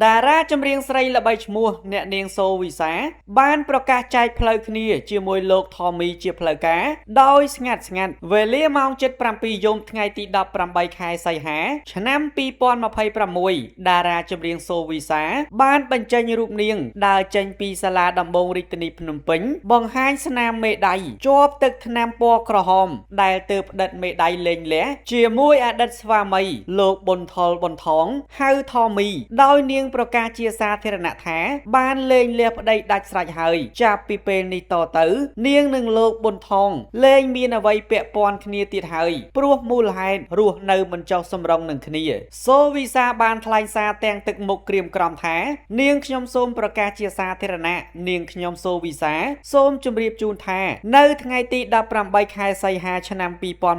តារាចម្រៀងស្រីល្បីឈ្មោះអ្នកនាងសូវីសាបានប្រកាសចែកផ្លូវគ្នាជាមួយលោកថមីជាផ្លូវការដោយស្ងាត់វេលាម៉ោង 7:07 យប់ថ្ងៃទី 18 ខែសីហា ឆ្នាំ 2026 តារាចម្រៀងសូវីសាបានបញ្ចេញរូបនាងដើរចេញពីសាលាដំបងរាជធានីភ្នំពេញបង្ហាញស្នាមមេដៃជាប់ទឹកថ្នាំពណ៌ក្រហមដែលទើបផ្តិតមេដៃលេងលះជាមួយអតីតស្វាមីលោកប៊ុនថុលប៊ុនថងហៅថមីដោយនាងប្រកាសជាសាធារណៈថាបានលេងលះប្តីដាច់ស្រេចហើយចាប់ពីពេលនេះតទៅនាងនិងលោកប៊ុនថងលែងមានអ្វីពាក់ព័ន្ធគ្នាទៀតហើយព្រោះមូលហេតុរស់នៅមិនចុះសម្រុងនឹងគ្នាសូវីសាបានថ្លែងសារទាំងទឹកមុខក្រៀមក្រំថានាងខ្ញុំសូមប្រកាសជាសាធារណៈនាងខ្ញុំសូវីសាសូមជម្រាបជូនថានៅថ្ងៃទី 18 ខែសីហា ឆ្នាំ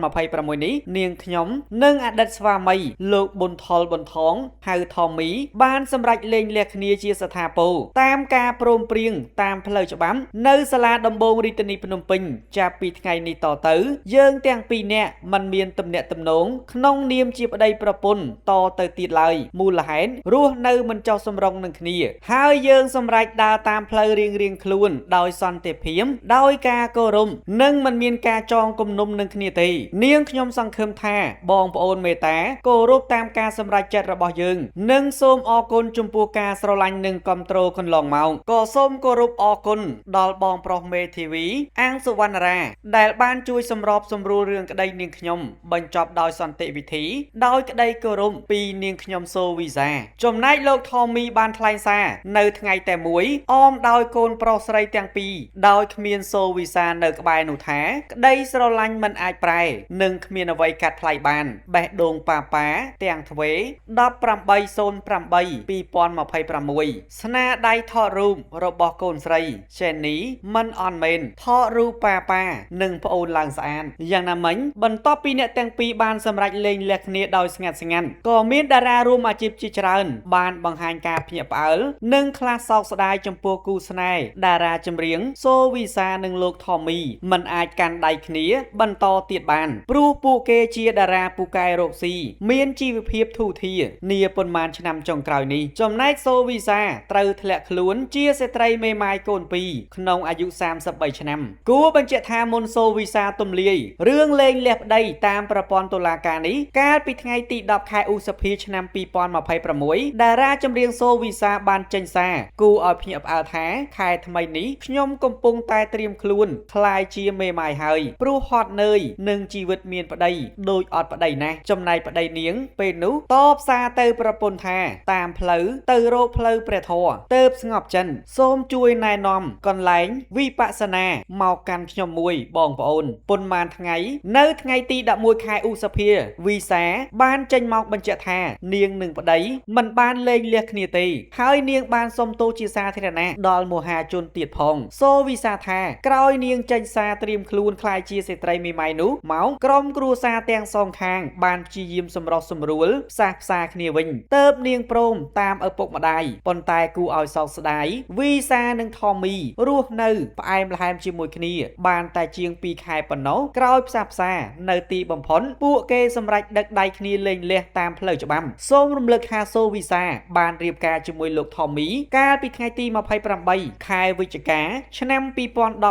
2026 នេះនាងខ្ញុំនិងអតីតស្វាមីលោកប៊ុនថុលប៊ុនថងហៅថមីបានសម្រេចលេងលះគ្នាជាស្ថាពរតាមការព្រមព្រៀងតាមផ្លូវច្បាប់នៅសាលាដំបងរាជធានីភ្នំពេញចាប់ពីថ្ងៃនេះតទៅយើងទាំងពីរនាក់មិនមានទំនាក់ទំនងក្នុងនាមជាប្តីប្រពន្ធតទៅទៀតឡើយមូលហេតុរស់នៅមិនចុះសម្រុងនឹងគ្នាហើយយើងសម្រេចដើរតាមផ្លូវរៀងខ្លួនដោយសន្តិភាពដោយការគោរពនិងមិនមានការចងគំនុំនឹងគ្នាទេនាងខ្ញុំសង្ឃឹមថាបងប្អូនមេត្តាគោរពតាមការសម្រេចចិត្តរបស់យើងនិងសូមអរគុណចំពោះការស្រឡាញ់និងគាំទ្រកន្លងមកក៏សូមគោរពអរគុណដល់បងប្រុសមេធាវីអាងសុវណ្ណរាដែលបានជួយសម្របសម្រួលរឿងក្តីនាងខ្ញុំបញ្ចប់ដោយសន្តិវិធីដោយក្តីគោរពពីនាងខ្ញុំសូវីសាចំណែកលោកថមីបានថ្លែងសារនៅថ្ងៃតែមួយអមដោយកូនប្រុសស្រីទាំងពីរដោយគ្មានសូវីសានៅក្បែរនោះថាក្តីស្រឡាញ់មិនអាចប្រែនិងគ្មានអ្វីកាត់ថ្លៃបានបេះដូងប៉ាទាំងទ្វេ 1808 2026 ស្នាដៃថតរូបរបស់កូនស្រីចេនីមិនអន់មែនថតរូបប៉ានិងប្អូនឡើងស្អាតយ៉ាងណាមិញបន្ទាប់ពីអ្នកទាំងពីរបានសម្រេចលេងលះគ្នាដោយស្ងាត់ក៏មានតារារួមអាជីពជាច្រើនបានបង្ហាញការភ្ញាក់ផ្អើលនិងខ្លះសោកស្ដាយចំពោះគូស្នេហ៍តារាចម្រៀងសូវីសានិងលោកថមីមិនអាចកាន់ដៃគ្នាបន្តទៀតបានព្រោះពួកគេជាតារាពូកែរកស៊ីមានជីវភាពធូរធារនាប៉ុន្មានឆ្នាំចុងក្រោយនេះចំណែកសូវីសាត្រូវធ្លាក់ខ្លួនជាស្ត្រីមេម៉ាយកូនពីរក្នុងអាយុ 33 ឆ្នាំគួរបញ្ជាក់ថាមុនសូវីសាទំលាយរឿងលេងលះប្តីតាមប្រព័ន្ធតុលាការនេះកាលពីថ្ងៃទី 10 ខែឧសភាឆ្នាំ 2026 តារាចម្រៀងសូវីសាបានចេញសារគួរឲ្យភ្ញាក់ផ្អើលថាខែថ្មីនេះខ្ញុំកំពុងតែត្រៀមខ្លួនក្លាយជាមេម៉ាយហើយព្រោះហត់នឿយនឹងជីវិតមានប្តីដូចអត់ប្តីណាស់ចំណែកប្តីនាងពេលនោះតបសារទៅប្រពន្ធថាតាមផ្លូវទៅរកផ្លូវព្រះធម៌ទៅស្ងប់ចិនសូមជួយណែនាំកន្លែងវិបស្សនាមកកាន់ខ្ញុំមួយបងប្អូនប៉ុន្មានថ្ងៃនៅថ្ងៃទី 11 ខែឧសភាវីសាបានចេញមកបញ្ជាក់ថានាងនិងប្តីមិនបានលេងលះគ្នាទេហើយនាងបានសុំទោសជាសាធារណៈដល់មហាជនទៀតផងសូវីសាថាក្រោយនាងចេញសារត្រៀមខ្លួនក្លាយជាស្ត្រីមេម៉ាយនោះមកក្រុមគ្រួសារទាំងសងខាងបានព្យាយាមសម្រុះសម្រួលផ្សះផ្សាគ្នាវិញទើបនាងព្រមតាមឪពុកម្ដាយប៉ុន្តែគួរឲ្យសោកស្ដាយវីសានិងថមីរស់នៅផ្អែមល្ហែមជាមួយគ្នាបានតែជាង 2 ខែប៉ុណ្ណោះក្រោយផ្សះផ្សានៅទីបំផុតពួកគេសម្រេចដឹកដៃគ្នាលេងលះតាមផ្លូវច្បាប់សូមរំលឹកថាសូវីសាបានរៀបការជាមួយលោកថមីកាលពីថ្ងៃទី 28 ខែវិច្ឆិកា ឆ្នាំ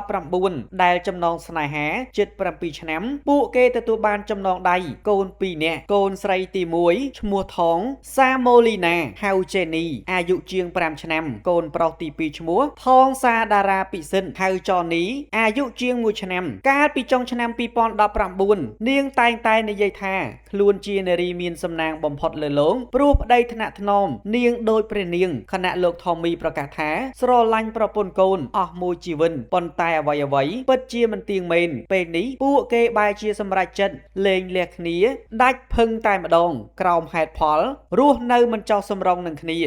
2019 ដែលចំណងស្នេហាជិត 7 ឆ្នាំពួកគេទទួលបានចំណងដៃកូន 2 នាក់កូនស្រីទី 1 ឈ្មោះថងសាម៉ូលីណាហៅចេនីអាយុជាង 5 ឆ្នាំកូនប្រុសទី 2 ឈ្មោះថងសាដារ៉ាពិសិនហៅចនីអាយុជាង 1 ឆ្នាំកាលពីចុងឆ្នាំ 2019 នាងតែងតែនិយាយថាខ្លួនជានារីមានសំណាងបំផុតលើលោកព្រោះប្តីថ្នាក់ថ្នមនាងដូចព្រះនាងខណៈលោកថមីប្រកាសថាស្រឡាញ់ប្រពន្ធកូនអស់មួយជីវិតប៉ុន្តែអ្វីពិតជាមិនទៀងមែនពេលនេះពួកគេបែរជាសម្រេចចិត្តលេងលះគ្នាដាច់ភឹងតែម្ដងក្រោមហេតុផលរស់នៅមិនចោះសម្រុងនឹងគ្នា